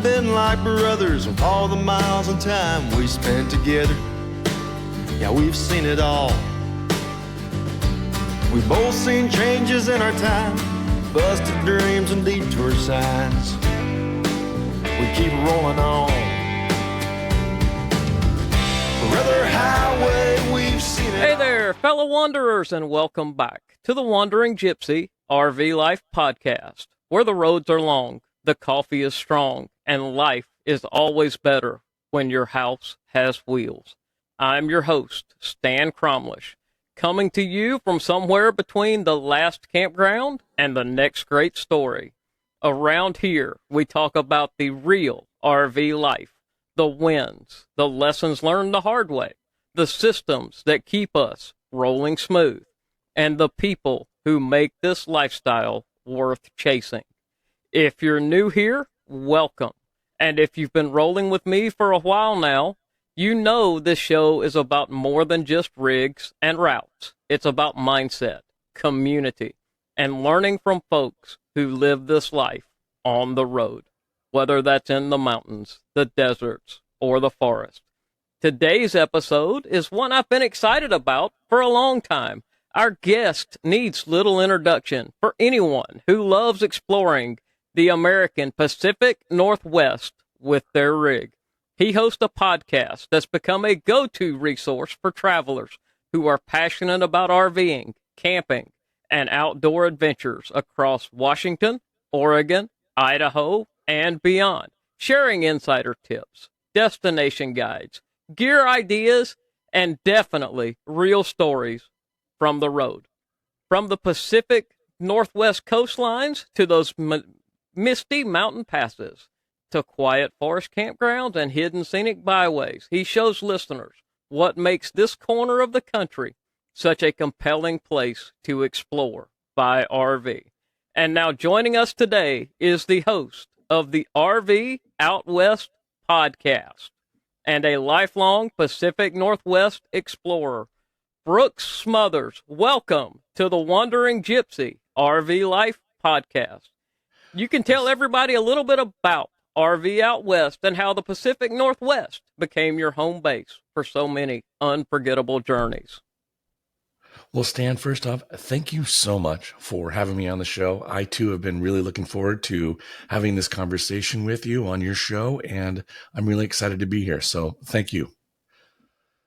have been like brothers with all the miles and time we spent together. Yeah, we've seen it all. We've both seen changes in our time, busted dreams and detour signs. We keep rolling on. Brother highway, we've seen it. Hey there, fellow wanderers, and welcome back to the Wandering Gypsy RV Life Podcast, where the roads are long, the coffee is strong, and life is always better when your house has wheels. I'm your host, Stan Cromlish, coming to you from somewhere between the last campground and the next great story. Around here, we talk about the real RV life, the wins, the lessons learned the hard way, the systems that keep us rolling smooth, and the people who make this lifestyle worth chasing. If you're new here, welcome. And if you've been rolling with me for a while now, you know this show is about more than just rigs and routes. It's about mindset, community, and learning from folks who live this life on the road, whether that's in the mountains, the deserts, or the forest. Today's episode is one I've been excited about for a long time. Our guest needs little introduction for anyone who loves exploring the American Pacific Northwest with their rig. He hosts a podcast that's become a go-to resource for travelers who are passionate about RVing, camping, and outdoor adventures across Washington, Oregon, Idaho, and beyond, sharing insider tips, destination guides, gear ideas, and definitely real stories from the road. From the Pacific Northwest coastlines to those misty mountain passes, to quiet forest campgrounds and hidden scenic byways, he shows listeners what makes this corner of the country such a compelling place to explore by RV. And now joining us today is the host of the RV Out West podcast and a lifelong Pacific Northwest explorer, Brooks Smothers. Welcome to the Wandering Gypsy RV Life podcast. You can tell everybody a little bit about RV Out West and how the Pacific Northwest became your home base for so many unforgettable journeys. Well, Stan, first off, thank you so much for having me on the show. I, too, have been really looking forward to having this conversation with you on your show, and I'm really excited to be here. So thank you.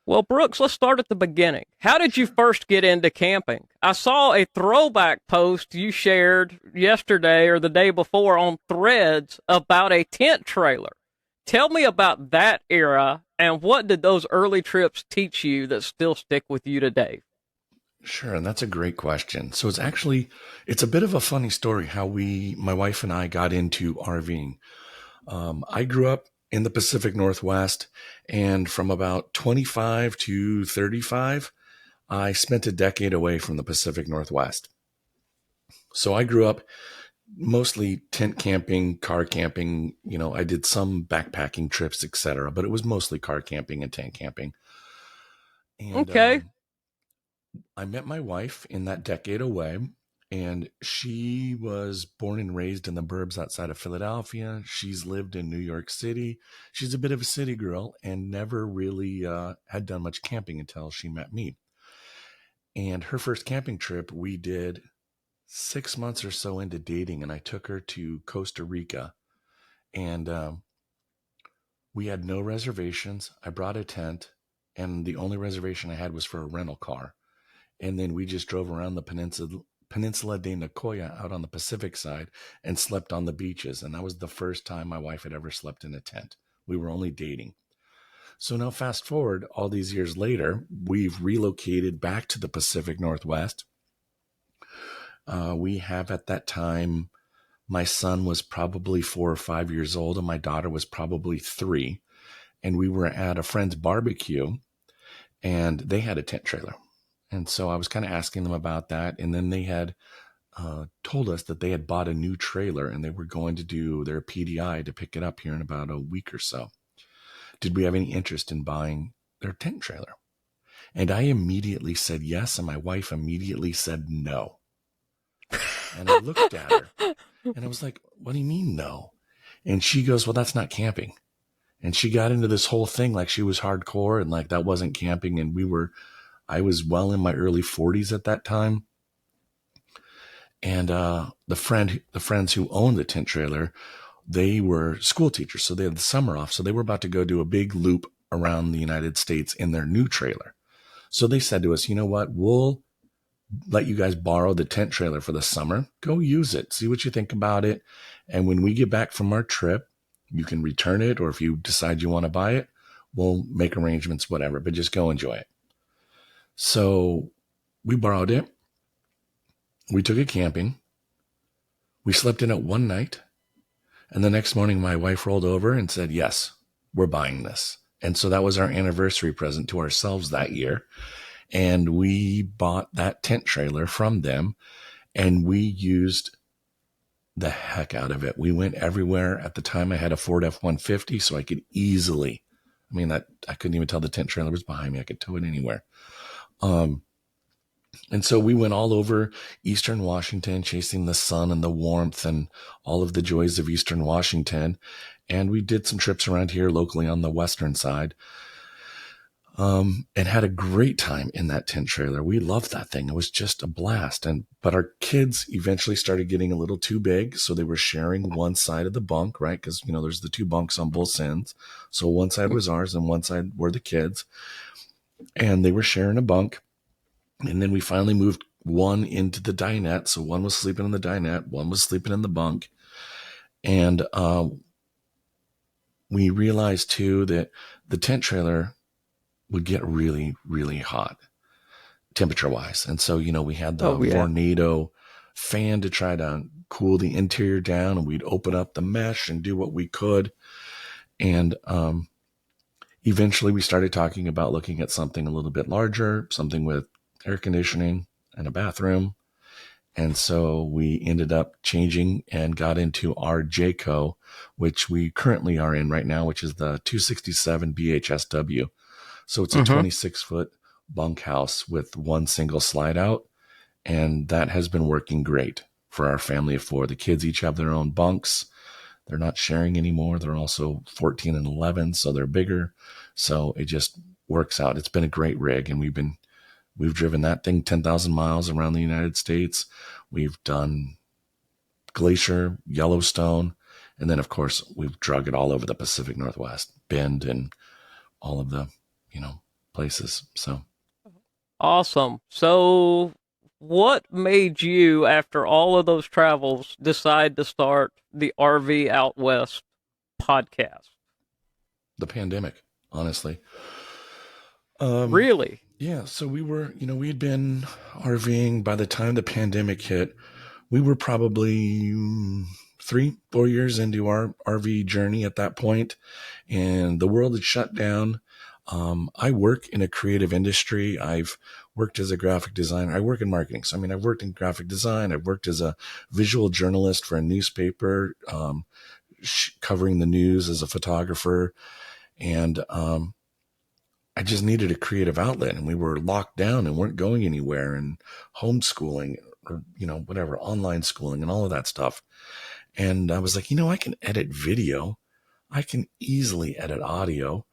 Well, Brooks, let's start at the beginning. How did you first get into camping? I saw a throwback post you shared yesterday or the day before on Threads about a tent trailer. Tell me about that era, and what did those early trips teach you that still stick with you today? Sure, and that's a great question. So it's a bit of a funny story how my wife and I got into RVing. I grew up in the Pacific Northwest, and from about 25 to 35, I spent a decade away from the Pacific Northwest. So I grew up mostly tent camping, car camping. I did some backpacking trips, etc., but it was mostly car camping and tent camping. And, okay. I met my wife in that decade away, and she was born and raised in the burbs outside of Philadelphia. She's lived in New York City. She's a bit of a city girl and never really had done much camping until she met me. And her first camping trip we did 6 months or so into dating, and I took her to Costa Rica. And we had no reservations. I brought a tent, and the only reservation I had was for a rental car. And then we just drove around the Peninsula de Nicoya out on the Pacific side and slept on the beaches. And that was the first time my wife had ever slept in a tent. We were only dating. So now fast forward all these years later, we've relocated back to the Pacific Northwest. We have at that time, my son was probably 4 or 5 years old and my daughter was probably 3. And we were at a friend's barbecue and they had a tent trailer. And so I was kind of asking them about that. And then they had told us that they had bought a new trailer and they were going to do their PDI to pick it up here in about a week or so. Did we have any interest in buying their tent trailer? And I immediately said yes, and my wife immediately said no. And I looked at her and I was like, what do you mean no? And she goes, well, that's not camping. And she got into this whole thing like she was hardcore and like that wasn't camping. And I was well in my early 40s at that time. And the friends who owned the tent trailer, they were school teachers. So they had the summer off. So they were about to go do a big loop around the United States in their new trailer. So they said to us, you know what, we'll let you guys borrow the tent trailer for the summer. Go use it. See what you think about it. And when we get back from our trip, you can return it. Or if you decide you want to buy it, we'll make arrangements, whatever, but just go enjoy it. So we borrowed it. We took it camping. We slept in it one night. And the next morning, my wife rolled over and said, yes, we're buying this. And so that was our anniversary present to ourselves that year. And we bought that tent trailer from them and we used the heck out of it. We went everywhere. At the time, I had a Ford F-150, so I could easily, I couldn't even tell the tent trailer was behind me. I could tow it anywhere. And so we went all over Eastern Washington, chasing the sun and the warmth and all of the joys of Eastern Washington. And we did some trips around here locally on the western side, and had a great time in that tent trailer. We loved that thing. It was just a blast. But our kids eventually started getting a little too big. So they were sharing one side of the bunk, right? Because, there's the two bunks on both ends. So one side was ours and one side were the kids. And they were sharing a bunk. And then we finally moved one into the dinette. So one was sleeping in the dinette, one was sleeping in the bunk. And we realized too that the tent trailer would get really, really hot temperature wise. And so, we had the Vornado fan to try to cool the interior down, and we'd open up the mesh and do what we could. And eventually we started talking about looking at something a little bit larger, something with air conditioning and a bathroom. And so we ended up changing and got into our Jayco, which we currently are in right now, which is the 267 BHSW. So it's a 26-foot bunkhouse with one single slide out. And that has been working great for our family of four. The kids each have their own bunks. They're not sharing anymore. They're also 14 and 11, so they're bigger. So it just works out. It's been a great rig, and we've driven that thing 10,000 miles around the United States. We've done Glacier, Yellowstone, and then, of course, we've drug it all over the Pacific Northwest, Bend, and all of the, places. So Awesome. So what made you, after all of those travels, decide to start the RV Out West podcast? The pandemic, honestly. Really? Yeah. So we were, we had been RVing by the time the pandemic hit. We were probably 3-4 years into our RV journey at that point, and the world had shut down. I work in a creative industry. I've worked as a graphic designer. I work in marketing. So, I've worked in graphic design. I've worked as a visual journalist for a newspaper, covering the news as a photographer. And, I just needed a creative outlet, and we were locked down and weren't going anywhere, and homeschooling or, whatever, online schooling and all of that stuff. And I was like, I can edit video. I can easily edit audio.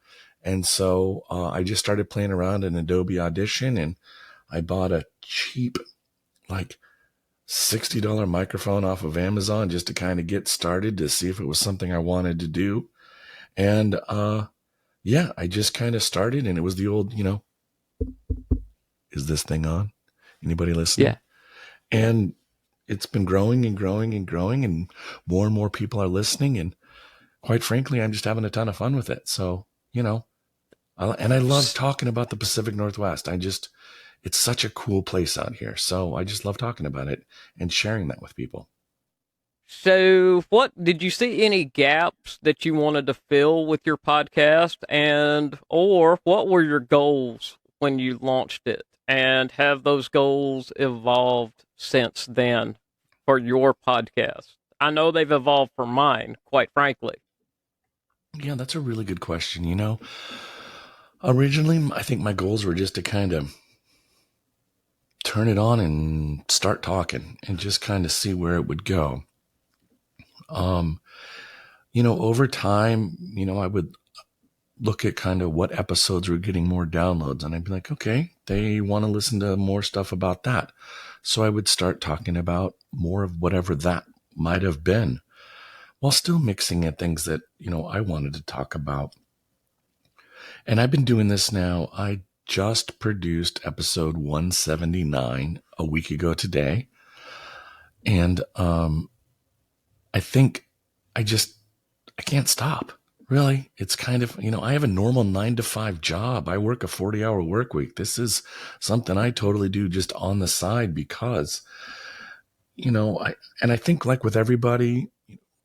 And so I just started playing around in Adobe Audition, and I bought a cheap, like $60 microphone off of Amazon just to kind of get started to see if it was something I wanted to do. And I just kind of started, and it was the old, is this thing on? Anybody listening? Yeah. And it's been growing and growing and growing, and more people are listening. And quite frankly, I'm just having a ton of fun with it. So, and I love talking about the Pacific Northwest. It's such a cool place out here. So I just love talking about it and sharing that with people. So what did you see any gaps that you wanted to fill with your podcast, or what were your goals when you launched it, and have those goals evolved since then for your podcast? I know they've evolved for mine, quite frankly. Yeah, that's a really good question. Originally, I think my goals were just to kind of turn it on and start talking and just kind of see where it would go. over time, I would look at kind of what episodes were getting more downloads, and I'd be like, okay, they want to listen to more stuff about that. So I would start talking about more of whatever that might have been, while still mixing in things that, I wanted to talk about. And I've been doing this now. I just produced episode 179 a week ago today. And I think I can't stop. Really. It's kind of, I have a normal 9 to 5 job. I work a 40-hour work week. This is something I totally do just on the side because, I think like with everybody,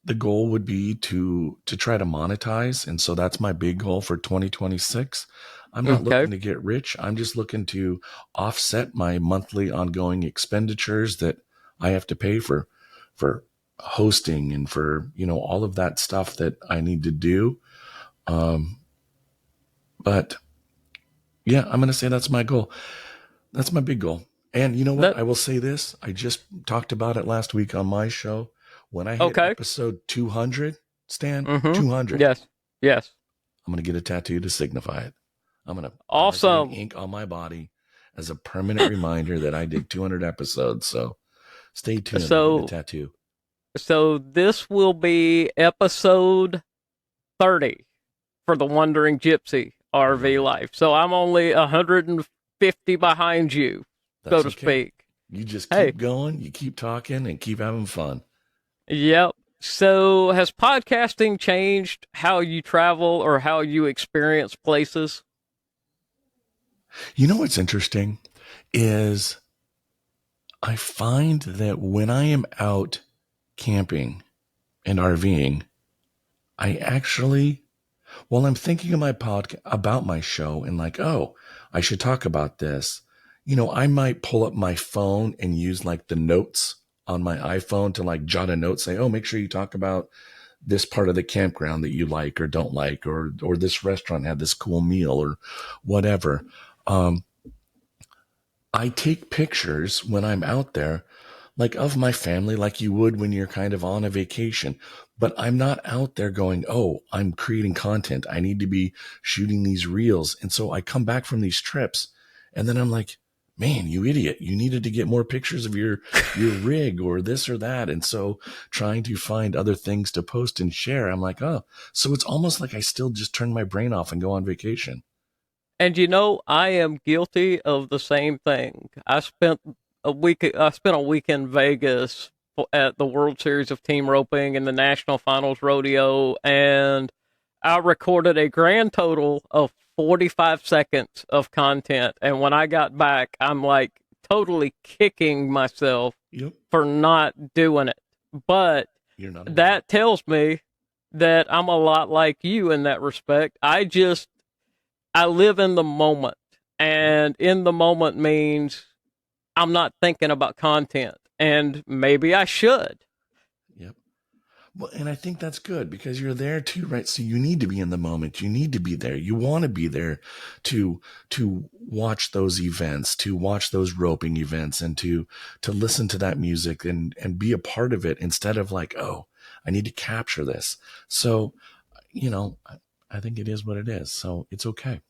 the goal would be to try to monetize. And so that's my big goal for 2026. I'm not looking to get rich. I'm just looking to offset my monthly ongoing expenditures that I have to pay for hosting and for, all of that stuff that I need to do. But yeah, I'm going to say that's my goal. That's my big goal. And you know what? I will say this. I just talked about it last week on my show. When I hit episode 200, Stan, 200. Yes. I'm going to get a tattoo to signify it. I'm going to awesome ink on my body as a permanent reminder that I did 200 episodes. So stay tuned for the tattoo. So this will be episode 30 for the Wandering Gypsy RV Life. So I'm only 150 behind you, so to speak. You just keep going, you keep talking, and keep having fun. Yep. So has podcasting changed how you travel or how you experience places? What's interesting is I find that when I am out camping and RVing, I actually, while I'm thinking of my podcast about my show and like, oh, I should talk about this, I might pull up my phone and use like the notes on my iPhone to like jot a note, say, oh, make sure you talk about this part of the campground that you like or don't like, or this restaurant had this cool meal or whatever. I take pictures when I'm out there, like of my family, like you would when you're kind of on a vacation, but I'm not out there going, oh, I'm creating content. I need to be shooting these reels. And so I come back from these trips and then I'm like, man, you idiot, you needed to get more pictures of your rig or this or that. And so trying to find other things to post and share, I'm like, oh, so it's almost like I still just turn my brain off and go on vacation. And I am guilty of the same thing. I spent a week in Vegas at the World Series of Team Roping and the National Finals Rodeo, and I recorded a grand total of 45 seconds of content. And when I got back, I'm like totally kicking myself for not doing it. But that tells me that I'm a lot like you in that respect. I live in the moment, and in the moment means I'm not thinking about content, and maybe I should. Yep. Well, and I think that's good because you're there too, right? So you need to be in the moment. You need to be there. You want to be there to watch those events, to watch those roping events, and to listen to that music and be a part of it instead of like, oh, I need to capture this. So, I think it is what it is. So it's okay.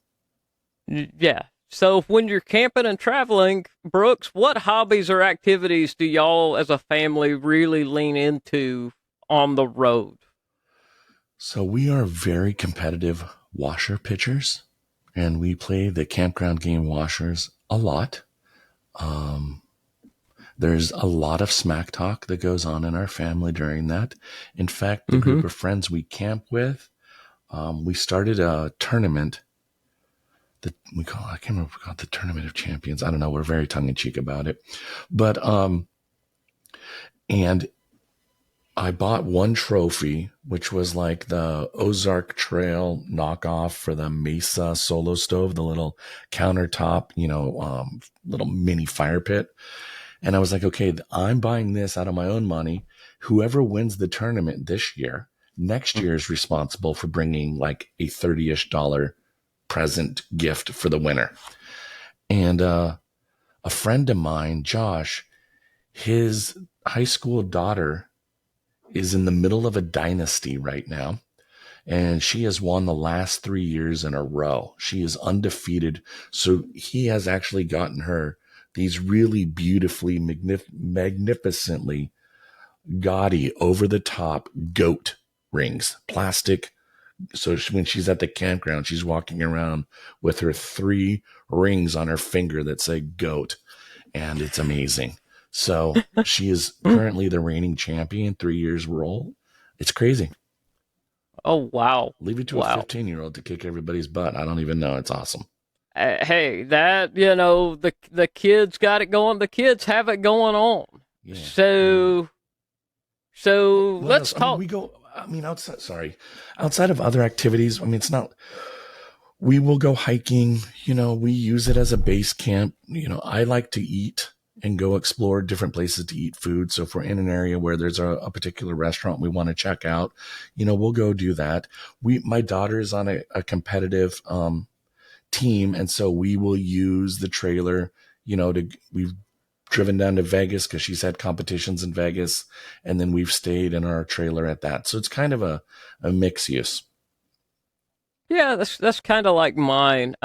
Yeah. So when you're camping and traveling, Brooks, what hobbies or activities do y'all as a family really lean into on the road? So we are very competitive washer pitchers, and we play the campground game washers a lot. There's a lot of smack talk that goes on in our family during that. In fact, the group of friends we camp with, we started a tournament that I can't remember if we called it the Tournament of Champions. I don't know. We're very tongue in cheek about it, but, and I bought one trophy, which was like the Ozark Trail knockoff for the Mesa Solo Stove, the little countertop, little mini fire pit. And I was like, okay, I'm buying this out of my own money. Whoever wins the tournament this year, next year is responsible for bringing like a $30-ish present gift for the winner. And a friend of mine, Josh, his high school daughter is in the middle of a dynasty right now, and she has won the last 3 years in a row. She is undefeated. So he has actually gotten her these really beautifully, magnificently gaudy, over the top goat rings, plastic. So when she's at the campground, she's walking around with her 3 rings on her finger that say goat, and it's amazing. So she is currently the reigning champion, 3 years roll. It's crazy. Oh, wow. Leave it to a Wow. 15-year-old to kick everybody's butt. I don't even know. It's awesome. Hey, that, the kids got it going. The kids have it going on. Yeah. So What let's else? talk. Outside of other activities, it's not, we will go hiking, we use it as a base camp. I like to eat and go explore different places to eat food. So if we're in an area where there's a particular restaurant we want to check out, we'll go do that. My daughter is on a competitive, team. And so we will use the trailer, we've driven down to Vegas because she's had competitions in Vegas. And then we've stayed in our trailer at that. So it's kind of a mix use. Yeah, that's kind of like mine.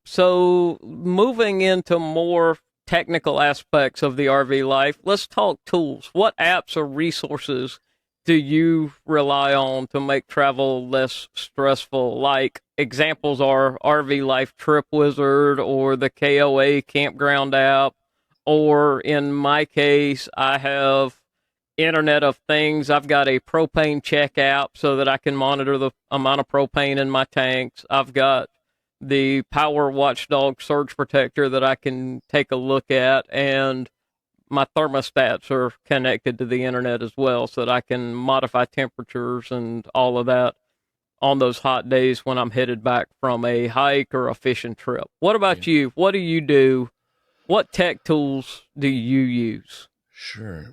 So moving into more technical aspects of the RV life, let's talk tools. What apps or resources do you rely on to make travel less stressful? Like examples are RV Life Trip Wizard or the KOA Campground app, or in my case, I have Internet of Things. I've got a propane check app so that I can monitor the amount of propane in my tanks. I've got the Power Watchdog surge protector that I can take a look at, and my thermostats are connected to the internet as well so that I can modify temperatures and all of that on those hot days when I'm headed back from a hike or a fishing trip. What about you? What do you do? What tech tools do you use? Sure.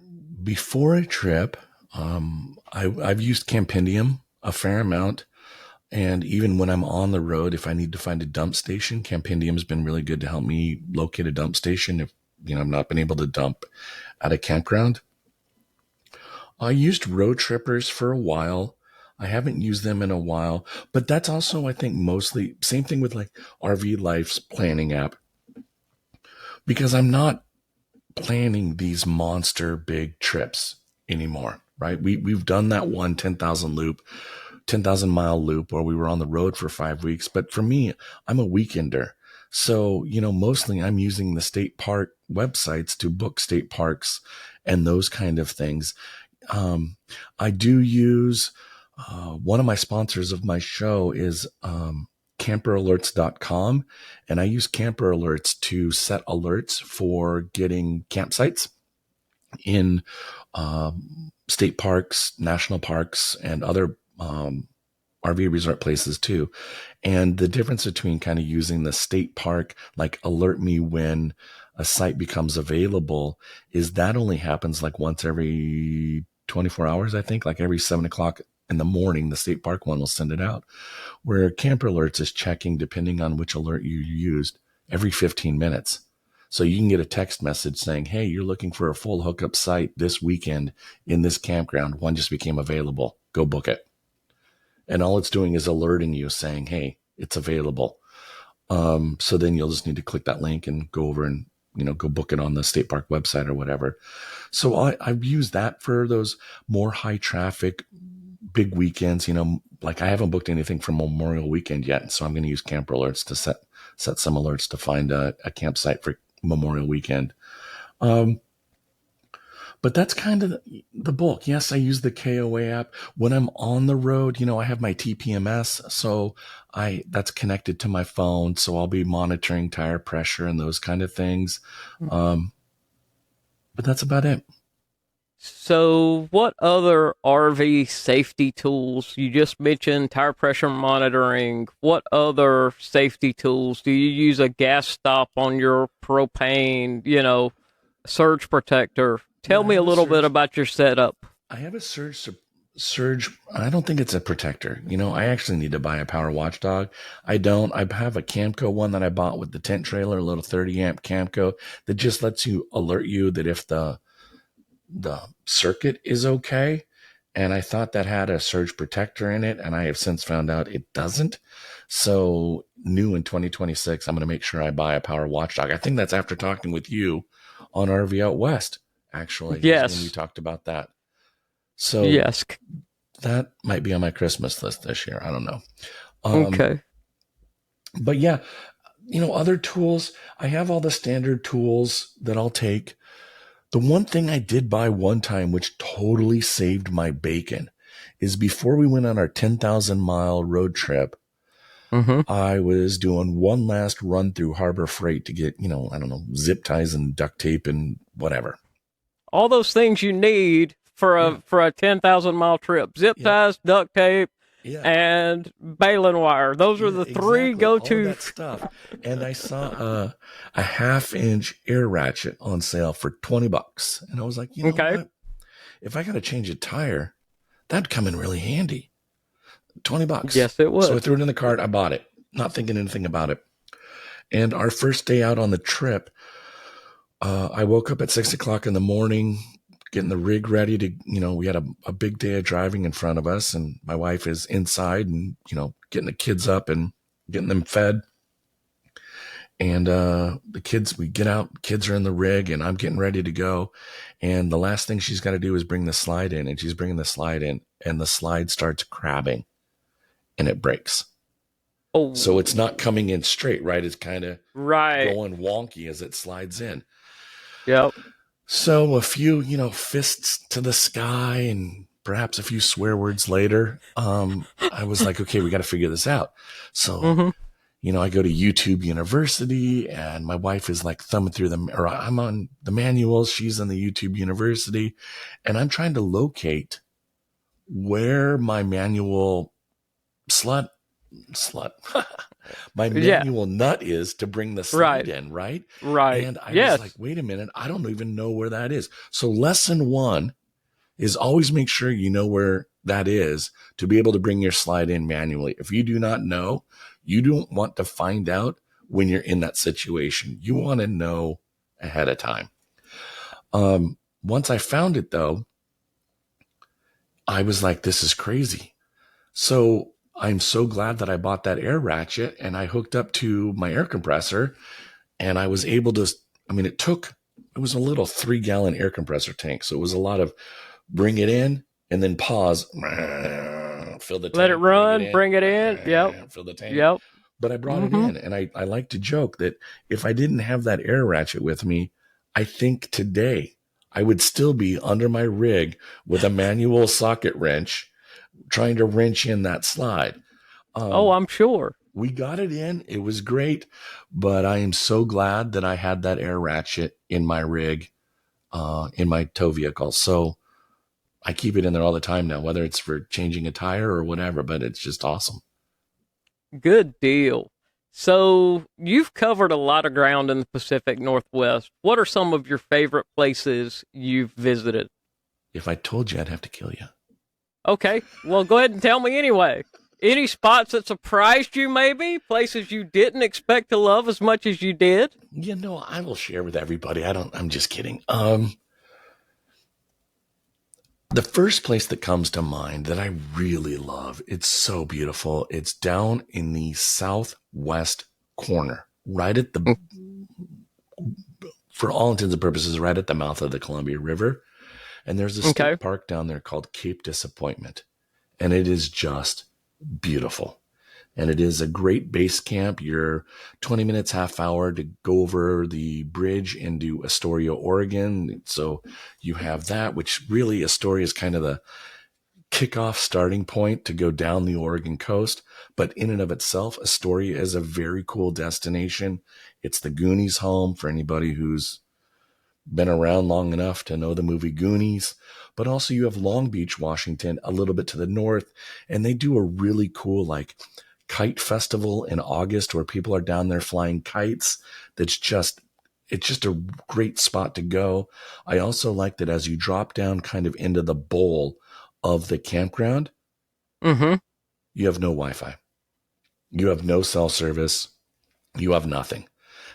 Before a trip, I've used Campendium a fair amount. And even when I'm on the road, if I need to find a dump station, Campendium has been really good to help me locate a dump station if, I've not been able to dump at a campground. I used Road Trippers for a while. I haven't used them in a while, but that's also, I think, mostly same thing with like RV Life's planning app, because I'm not planning these monster big trips anymore, right? We've done that one 10,000 mile loop where we were on the road for 5 weeks. But for me, I'm a weekender. So, mostly I'm using the state park websites to book state parks and those kind of things. I do use, one of my sponsors of my show is, camperalerts.com. And I use Camper Alerts to set alerts for getting campsites in, state parks, national parks, and other, RV resort places too. And the difference between kind of using the state park, like alert me when a site becomes available, is that only happens like once every 24 hours, I think, like every 7 o'clock in the morning, the state park one will send it out. Where Camper Alerts is checking, depending on which alert you used, every 15 minutes. So you can get a text message saying, hey, you're looking for a full hookup site this weekend in this campground. One just became available. Go book it. And all it's doing is alerting you saying, hey, it's available. So then you'll just need to click that link and go over and, go book it on the state park website or whatever. So I've used that for those more high traffic, big weekends, like I haven't booked anything for Memorial Weekend yet. So I'm going to use Camper Alerts to set some alerts to find a campsite for Memorial Weekend. But that's kind of the bulk. Yes, I use the KOA app when I'm on the road. I have my TPMS, so that's connected to my phone. So I'll be monitoring tire pressure and those kind of things. But that's about it. So, what other RV safety tools? You just mentioned tire pressure monitoring. What other safety tools? Do you use a gas stop on your propane, surge protector? Tell me a little bit about your setup. I have a surge. I don't think it's a protector. I actually need to buy a Power Watchdog. I don't. I have a Camco one that I bought with the tent trailer, a little 30 amp Camco that just lets you alert you that if the circuit is okay, And I thought that had a surge protector in it, and I have since found out it doesn't. So new in 2026, I'm going to make sure I buy a power watchdog. I think that's after talking with you on RV Out West, actually, is when we Yes. talked about that. So Yes. that might be on my Christmas list this year. I don't know. Okay. But yeah, other tools, I have all the standard tools that I'll take. The one thing I did buy one time, which totally saved my bacon, is before we went on our 10,000-mile road trip, Mm-hmm. I was doing one last run through Harbor Freight to get, I don't know, zip ties and duct tape and whatever. All those things you need for a 10,000-mile trip: zip ties, duct tape, and baling wire. Those are the three go-to. All that stuff. And I saw a 1/2-inch air ratchet on sale for $20, and I was like, you know what? If I got to change a tire, that'd come in really handy. $20. Yes, it would. So I threw it in the cart. I bought it, not thinking anything about it. And our first day out on the trip, I woke up at 6 o'clock in the morning, getting the rig ready to, we had a big day of driving in front of us, and my wife is inside and, getting the kids up and getting them fed. And the kids, we get out, kids are in the rig, and I'm getting ready to go. And the last thing she's got to do is bring the slide in, and she's bringing the slide in, and the slide starts crabbing, and it breaks. Oh. So it's not coming in straight, right? It's kind of going wonky as it slides in. Yep. So a few, fists to the sky and perhaps a few swear words later, I was like, okay, we got to figure this out. So, I go to YouTube University, and my wife is like thumbing through I'm on the manuals. She's on the YouTube University, and I'm trying to locate where my manual my manual nut is to bring the slide in, right? Right. And I was like, wait a minute, I don't even know where that is. So lesson 1 is always make sure you know where that is to be able to bring your slide in manually. If you do not know, you don't want to find out when you're in that situation. You want to know ahead of time. Once I found it, though, I was like, this is crazy. So I'm so glad that I bought that air ratchet, and I hooked up to my air compressor, and I was able to, it was a little 3-gallon air compressor tank. So it was a lot of bring it in and then pause, fill the tank. Let it run, bring it in. Yep. Fill the tank. Yep. But I brought it in, and I like to joke that if I didn't have that air ratchet with me, I think today I would still be under my rig with a manual socket wrench trying to wrench in that slide. I'm sure. We got it in. It was great, but I am so glad that I had that air ratchet in my rig, in my tow vehicle. So I keep it in there all the time now, whether it's for changing a tire or whatever, but it's just awesome. Good deal. So you've covered a lot of ground in the Pacific Northwest. What are some of your favorite places you've visited? If I told you, I'd have to kill you. Okay, well, go ahead and tell me anyway. Any spots that surprised you, maybe? Places you didn't expect to love as much as you did? I will share with everybody. I'm just kidding. The first place that comes to mind that I really love, it's so beautiful. It's down in the southwest corner, right at for all intents and purposes, right at the mouth of the Columbia River. And there's a state park down there called Cape Disappointment. And it is just beautiful. And it is a great base camp. You're 20 minutes, half hour to go over the bridge into Astoria, Oregon. So you have that, which really Astoria is kind of the kickoff starting point to go down the Oregon coast. But in and of itself, Astoria is a very cool destination. It's the Goonies home for anybody who's been around long enough to know the movie Goonies. But also you have Long Beach, Washington, a little bit to the north. And they do a really cool kite festival in August where people are down there flying kites. It's just a great spot to go. I also like that as you drop down kind of into the bowl of the campground, you have no Wi-Fi. You have no cell service. You have nothing.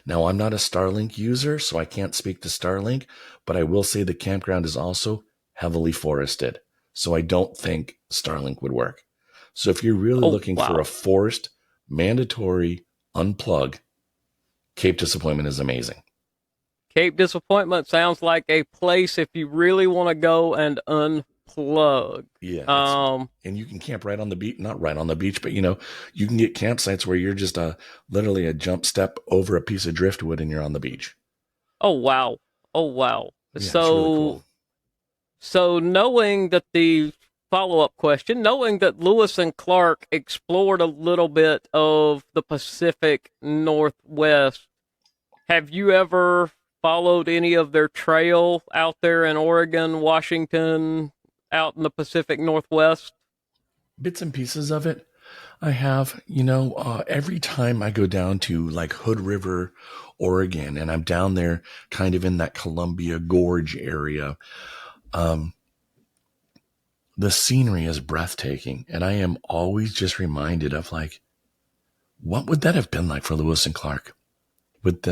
Now, I'm not a Starlink user, so I can't speak to Starlink, but I will say the campground is also heavily forested. So I don't think Starlink would work. So if you're really Oh, looking wow. for a forced, mandatory unplug, Cape Disappointment is amazing. Cape Disappointment sounds like a place if you really want to go and unplug. Yeah. And you can camp right on the beach, not right on the beach, but you can get campsites where you're just literally a jump step over a piece of driftwood and you're on the beach. Oh, wow. Oh, wow. Yeah, it's really cool. So knowing that the follow-up question, knowing that Lewis and Clark explored a little bit of the Pacific Northwest, have you ever followed any of their trail out there in Oregon, Washington, out in the Pacific Northwest? Bits and pieces of it. I have, every time I go down to like Hood River, Oregon, and I'm down there kind of in that Columbia Gorge area, the scenery is breathtaking. And I am always just reminded of like, what would that have been like for Lewis and Clark with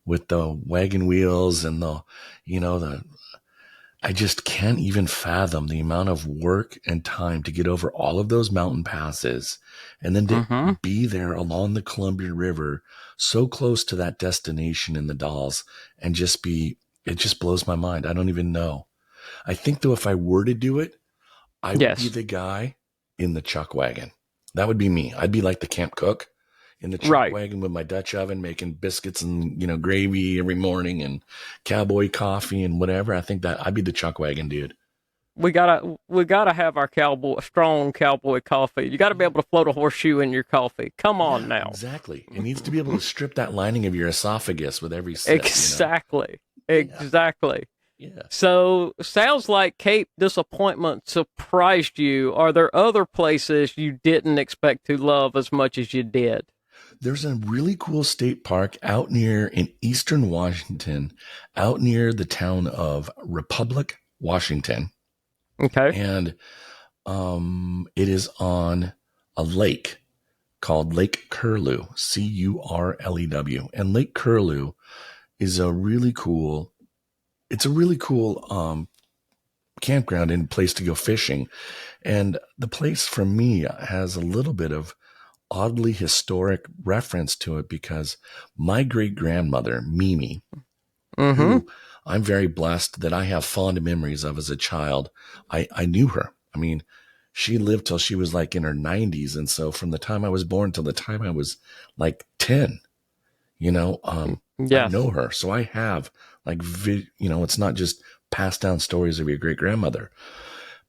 with the wagon wheels and I just can't even fathom the amount of work and time to get over all of those mountain passes and then to be there along the Columbia River, so close to that destination in the Dalles, and it just blows my mind. I don't even know. I think though, if I were to do it, I would be the guy in the chuck wagon. That would be me. I'd be like the camp cook in the chuck wagon with my Dutch oven, making biscuits and, gravy every morning and cowboy coffee and whatever. I think that I'd be the chuck wagon dude. We gotta have our strong cowboy coffee. You gotta be able to float a horseshoe in your coffee. Come on now. Exactly. It needs to be able to strip that lining of your esophagus with every sip. Exactly. Exactly. Yeah. So sounds like Cape Disappointment surprised you. Are there other places you didn't expect to love as much as you did? There's a really cool state park out in eastern Washington, out near the town of Republic, Washington. Okay. And it is on a lake called Lake Curlew, Curlew. And Lake Curlew is a really cool campground and place to go fishing. And the place for me has a little bit of oddly historic reference to it because my great grandmother, Mimi, who I'm very blessed that I have fond memories of as a child, I knew her. I mean, she lived till she was like in her 90s. And so from the time I was born till the time I was like 10, I know her. So I have like, it's not just passed down stories of your great grandmother.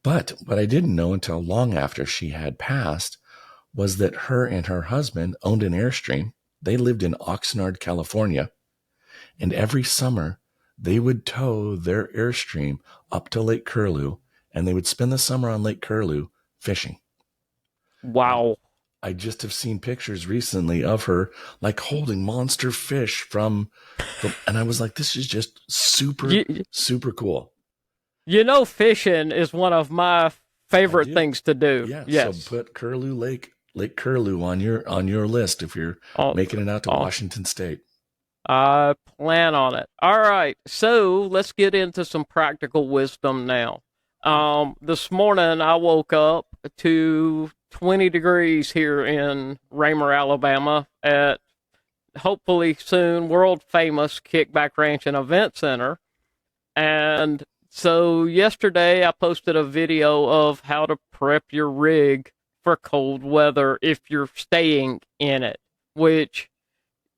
But what I didn't know until long after she had passed was that her and her husband owned an Airstream. They lived in Oxnard, California. And every summer they would tow their Airstream up to Lake Curlew and they would spend the summer on Lake Curlew fishing. Wow. I just have seen pictures recently of her like holding monster fish and I was like, this is just super cool. Fishing is one of my favorite things to do. Yeah. Yes. So put Lake Curlew on your list if you're making it out to Washington State. I plan on it. All right. So let's get into some practical wisdom now. This morning I woke up to 20 degrees here in Raymer, Alabama at hopefully soon world famous Kickback Ranch and Event Center. And so yesterday I posted a video of how to prep your rig for cold weather if you're staying in it, which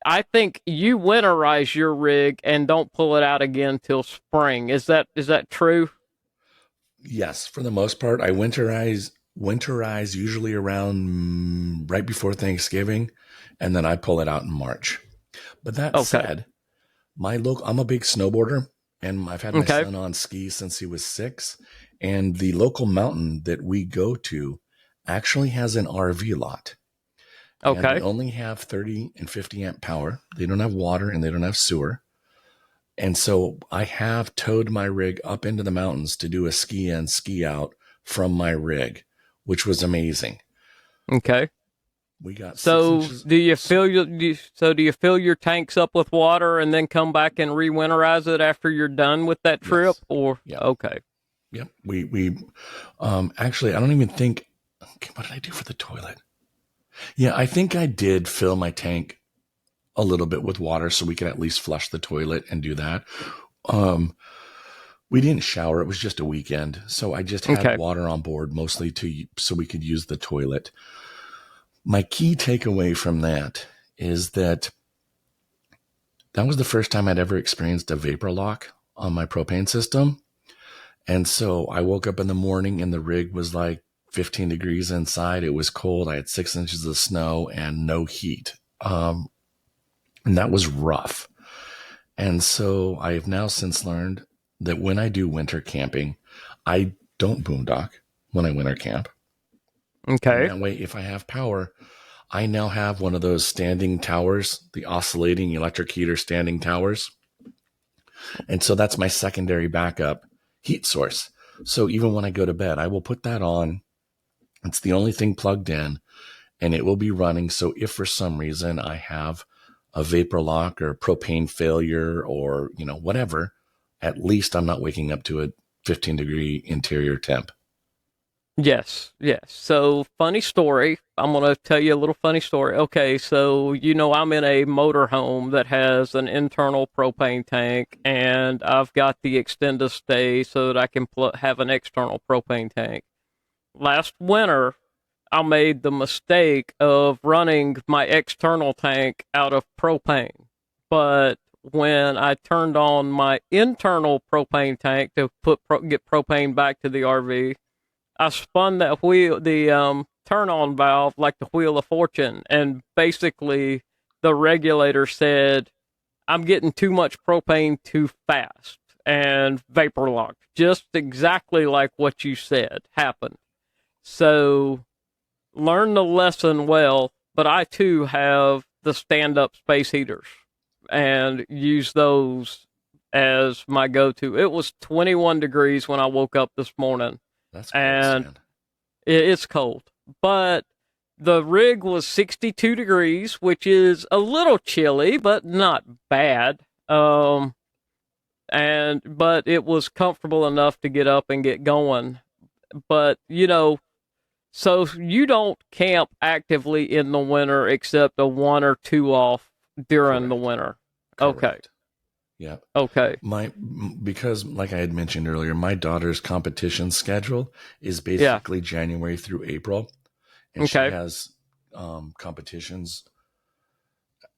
I think you winterize your rig and don't pull it out again till spring. Is that true? Yes, for the most part. I winterize usually around right before Thanksgiving, and then I pull it out in March. But that said, I'm a big snowboarder, and I've had my son on skis since he was 6. And the local mountain that we go to actually has an RV lot. Okay. And they only have 30 and 50 amp power. They don't have water and they don't have sewer. And so I have towed my rig up into the mountains to do a ski in, ski out from my rig, which was amazing. Okay. We got so do you fill your tanks up with water and then come back and re-winterize it after you're done with that trip? Yes. Or yeah. Okay. Yep. We actually, I don't even think, okay, what did I do for the toilet? Yeah, I think I did fill my tank a little bit with water so we could at least flush the toilet and do that. Um, we didn't shower. It was just a weekend. So I just had Okay. water on board mostly so we could use the toilet. My key takeaway from that is that was the first time I'd ever experienced a vapor lock on my propane system. And so I woke up in the morning and the rig was like 15 degrees inside. It was cold. I had 6 inches of snow and no heat. And that was rough. And so I have now since learned that when I do winter camping, I don't boondock when I winter camp. And Okay. that way, if I have power, I now have one of those standing towers, the oscillating electric heater standing towers. And so that's my secondary backup heat source. So even when I go to bed, I will put that on. It's the only thing plugged in and it will be running. So if for some reason I have a vapor lock or propane failure or, whatever, at least I'm not waking up to a 15-degree interior temp. Yes, yes. So, funny story. I'm going to tell you a little funny story. Okay, so I'm in a motorhome that has an internal propane tank, and I've got the extended stay so that I can have an external propane tank. Last winter, I made the mistake of running my external tank out of propane. But when I turned on my internal propane tank to get propane back to the RV, I spun that wheel, the turn on valve, like the Wheel of Fortune, and basically the regulator said, I'm getting too much propane too fast, and vapor locked. Just exactly like what you said happened. So, learn the lesson well, but I too have the stand up space heaters and use those as my go to. It was 21 degrees when I woke up this morning. That's cold, And man. it's cold, but the rig was 62 degrees, which is a little chilly, but not bad. But it was comfortable enough to get up and get going. But, so you don't camp actively in the winter except a 1 or 2 off during the Correct. winter. Correct. Okay. Yeah. Okay. Because like I had mentioned earlier, my daughter's competition schedule is Yeah. basically January through April. And she Okay. has competitions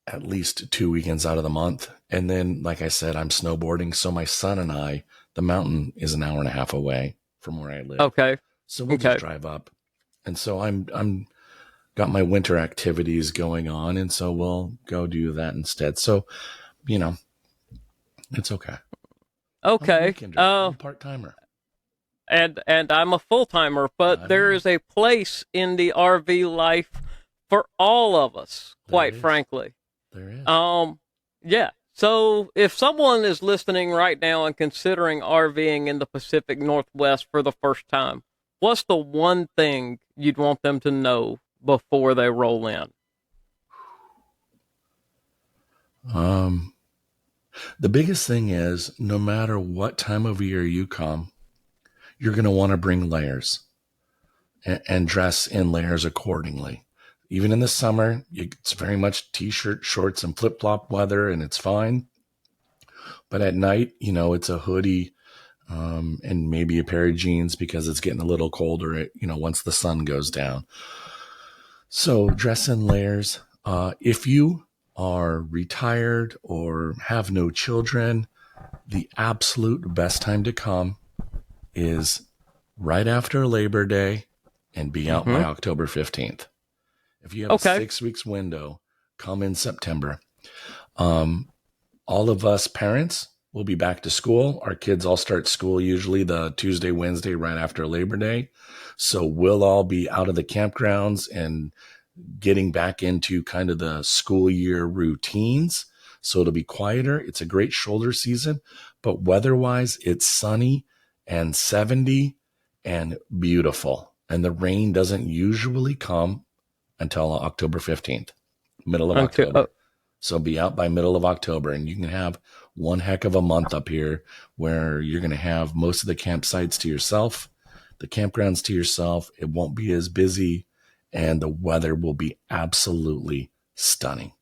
at least 2 weekends out of the month. And then, like I said, I'm snowboarding. So my son and I, the mountain is an hour and a half away from where I live. Okay. So we'll Okay. just drive up. And so I'm got my winter activities going on. And so we'll go do that instead. So, it's okay. Okay. I'm a part-timer. And I'm a full timer, but there is a place in the RV life for all of us, quite frankly. There is. Yeah. So if someone is listening right now and considering RVing in the Pacific Northwest for the first time, what's the one thing you'd want them to know before they roll in? The biggest thing is no matter what time of year you come, you're going to want to bring layers and dress in layers accordingly. Even in the summer, it's very much t-shirt, shorts, and flip-flop weather, and it's fine. But at night, it's a hoodie and maybe a pair of jeans because it's getting a little colder, once the sun goes down. So dress in layers. If you are retired or have no children, the absolute best time to come is right after Labor Day and be out by October 15th. If you have a 6 weeks window, come in September. All of us parents will be back to school. Our kids all start school usually the Tuesday, Wednesday, right after Labor Day. So we'll all be out of the campgrounds and getting back into kind of the school year routines. So it'll be quieter. It's a great shoulder season, but weather-wise, it's sunny and 70 and beautiful. And the rain doesn't usually come until October 15th, middle of October. So be out by middle of October, and you can have one heck of a month up here where you're going to have most of the campsites to yourself, the campgrounds to yourself. It won't be as busy, and the weather will be absolutely stunning.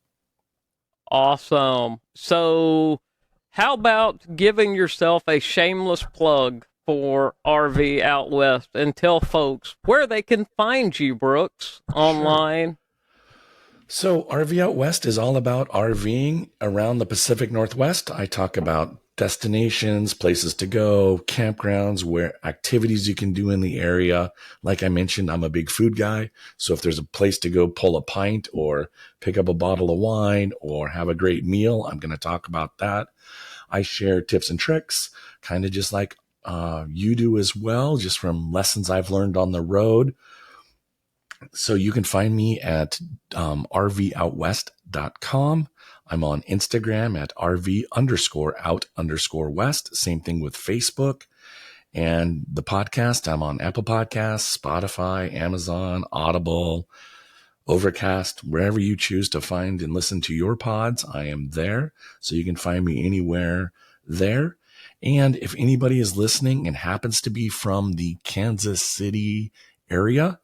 Awesome. So how about giving yourself a shameless plug for RV Out West and tell folks where they can find you, Brooks, online? Sure. So RV Out West is all about RVing around the Pacific Northwest. I talk about destinations, places to go, campgrounds, where activities you can do in the area. Like I mentioned, I'm a big food guy. So if there's a place to go pull a pint or pick up a bottle of wine or have a great meal, I'm going to talk about that. I share tips and tricks, kind of just like you do as well, just from lessons I've learned on the road. So you can find me at rvoutwest.com. I'm on Instagram at rv_out_west. Same thing with Facebook. And the podcast, I'm on Apple Podcasts, Spotify, Amazon, Audible, Overcast, wherever you choose to find and listen to your pods, I am there. So you can find me anywhere there. And if anybody is listening and happens to be from the Kansas City area,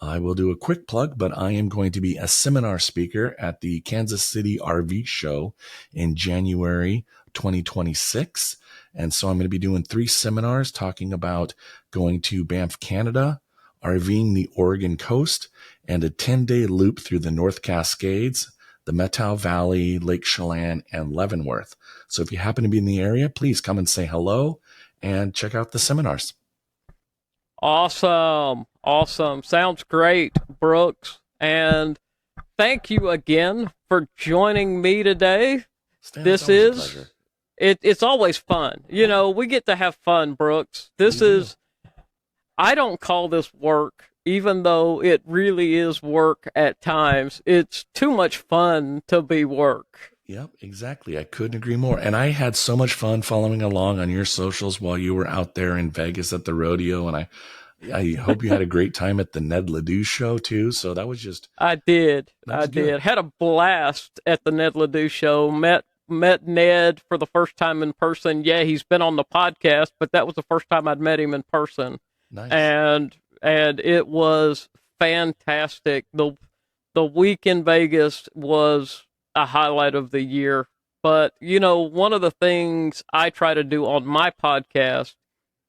I will do a quick plug, but I am going to be a seminar speaker at the Kansas City RV Show in January 2026. And so I'm going to be doing 3 seminars talking about going to Banff, Canada, RVing the Oregon coast, and a 10-day loop through the North Cascades, the Methow Valley, Lake Chelan, and Leavenworth. So if you happen to be in the area, please come and say hello and check out the seminars. Awesome. Awesome. Sounds great, Brooks. And thank you again for joining me today. Stan, This is, it's always fun. You know, we get to have fun, Brooks. I don't call this work, even though it really is work at times. It's too much fun to be work. Yep, exactly. I couldn't agree more. And I had so much fun following along on your socials while you were out there in Vegas at the rodeo. And I hope you had a great time at the Ned Ledoux show too. So that was just. I did. Good. Had a blast at the Ned Ledoux show. Met Ned for the first time in person. Yeah, he's been on the podcast, but that was the first time I'd met him in person. Nice. And it was fantastic. The week in Vegas was a highlight of the year. But, you know, one of the things I try to do on my podcast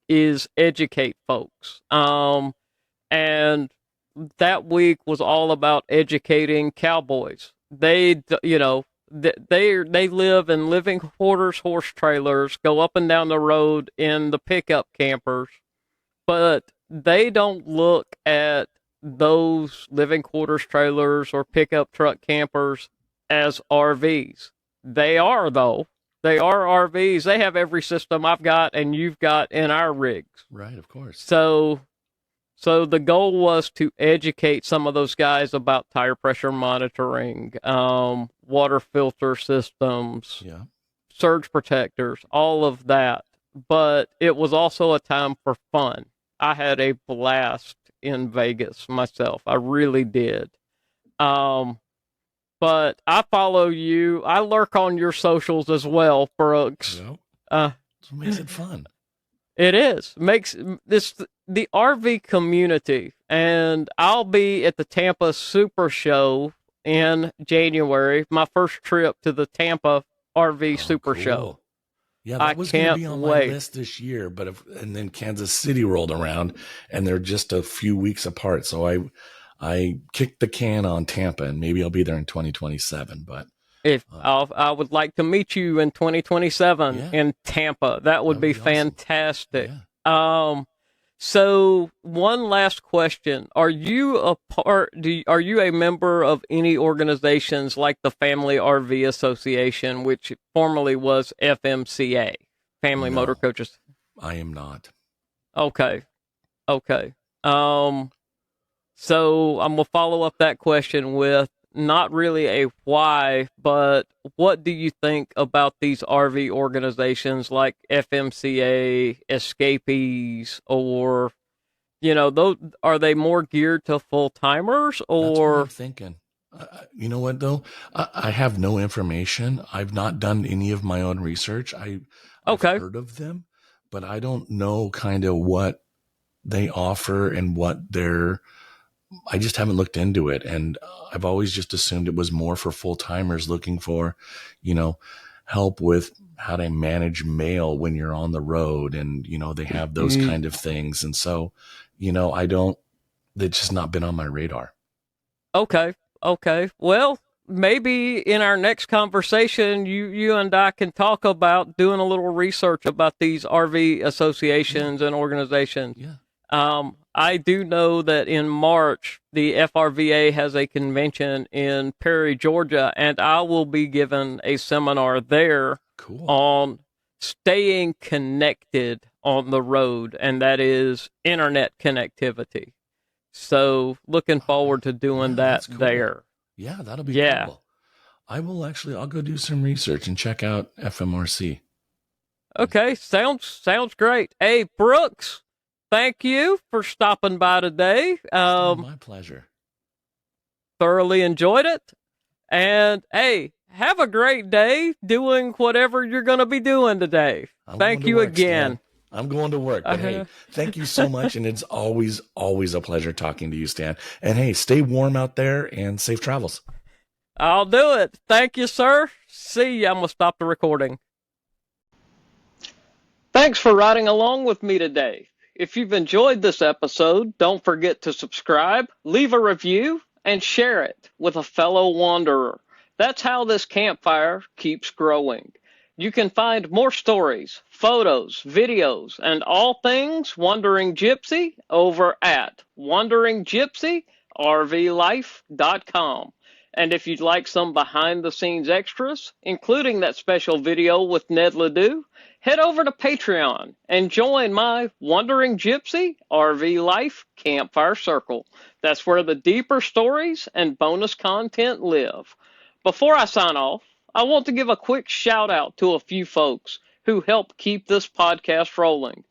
is educate folks. And that week was all about educating cowboys. They live in living quarters, horse trailers, go up and down the road in the pickup campers, but they don't look at those living quarters trailers or pickup truck campers as RVs. They are, though. They are RVs. They have every system I've got and you've got in our rigs. Right, of course. So the goal was to educate some of those guys about tire pressure monitoring, water filter systems, Yeah. surge protectors, all of that. But it was also a time for fun. I had a blast in Vegas myself. I really did. But I follow you. I lurk on your socials as well, Brooks. Yep. That's what makes it fun. It is. Makes this the RV community. And I'll be at the Tampa Super Show in January. My first trip to the Tampa RV Super Cool. Show. Yeah, that was going to be on my list this year, and then Kansas City rolled around, and they're just a few weeks apart. So I kicked the can on Tampa, and maybe I'll be there in 2027. But I would like to meet you in 2027 in Tampa, that would be fantastic. Awesome. Yeah. So one last question: Are you are you a member of any organizations like the Family RV Association, which formerly was FMCA, Family Motor Coaches? I am not. Okay. So I'm going to follow up that question with not really a why, but what do you think about these RV organizations like FMCA, Escapees, or, you know, those, are they more geared to full-timers, or? That's what I'm thinking. You know what, though? I have no information. I've not done any of my own research. I've Okay. heard of them, but I don't know kind of what they offer and I just haven't looked into it. And I've always just assumed it was more for full timers looking for, help with how to manage mail when you're on the road. And, they have those kind of things. And so, it's just not been on my radar. Okay. Well, maybe in our next conversation, you and I can talk about doing a little research about these RV associations and organizations. Yeah. I do know that in March, the FRVA has a convention in Perry, Georgia, and I will be giving a seminar there on staying connected on the road, and that is internet connectivity. So looking forward to doing that cool. there. Yeah, that'll be cool. I'll go do some research and check out FMRC. Okay, sounds great. Hey, Brooks, thank you for stopping by today. My pleasure. Thoroughly enjoyed it. And hey, have a great day doing whatever you're going to be doing today. Thank you again. Stan. I'm going to work, but hey, thank you so much. And it's always a pleasure talking to you, Stan. And hey, stay warm out there and safe travels. I'll do it. Thank you, sir. See ya. I'm going to stop the recording. Thanks for riding along with me today. If you've enjoyed this episode, don't forget to subscribe, leave a review, and share it with a fellow wanderer. That's how this campfire keeps growing. You can find more stories, photos, videos, and all things Wandering Gypsy over at wanderinggypsyrvlife.com. And if you'd like some behind-the-scenes extras, including that special video with Ned Ledoux, head over to Patreon and join my Wandering Gypsy RV Life Campfire Circle. That's where the deeper stories and bonus content live. Before I sign off, I want to give a quick shout out to a few folks who help keep this podcast rolling.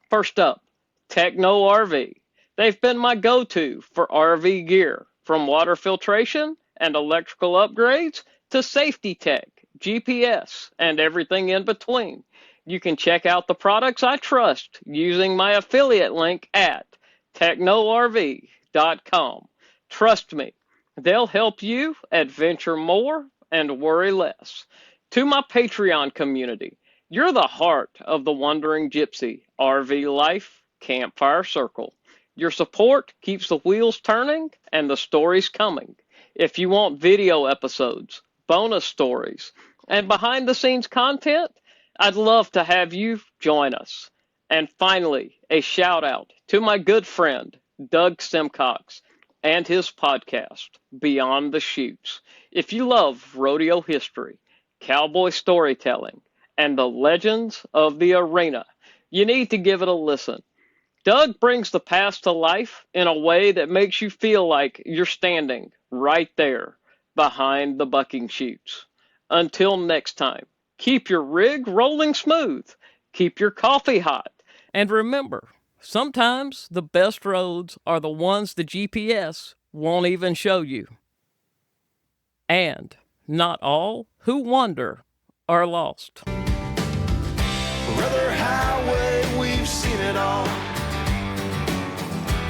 First up, Techno RV. They've been my go-to for RV gear, from water filtration and electrical upgrades to safety tech, GPS, and everything in between. You can check out the products I trust using my affiliate link at technorv.com. Trust me, they'll help you adventure more and worry less. To my Patreon community, you're the heart of the Wandering Gypsy RV Life Campfire Circle. Your support keeps the wheels turning and the stories coming. If you want video episodes, bonus stories, and behind-the-scenes content, I'd love to have you join us. And finally, a shout-out to my good friend, Doug Simcox, and his podcast, Beyond the Chutes. If you love rodeo history, cowboy storytelling, and the legends of the arena, you need to give it a listen. Doug brings the past to life in a way that makes you feel like you're standing right there behind the bucking chutes. Until next time, keep your rig rolling smooth, keep your coffee hot, and remember, sometimes the best roads are the ones the GPS won't even show you. And not all who wander are lost. Brother Highway, we've seen it all.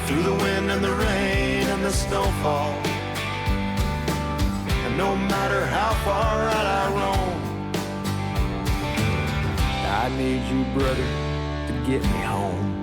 Through the wind and the rain and the snowfall. And no matter how far out I roam, I need you, brother, to get me home.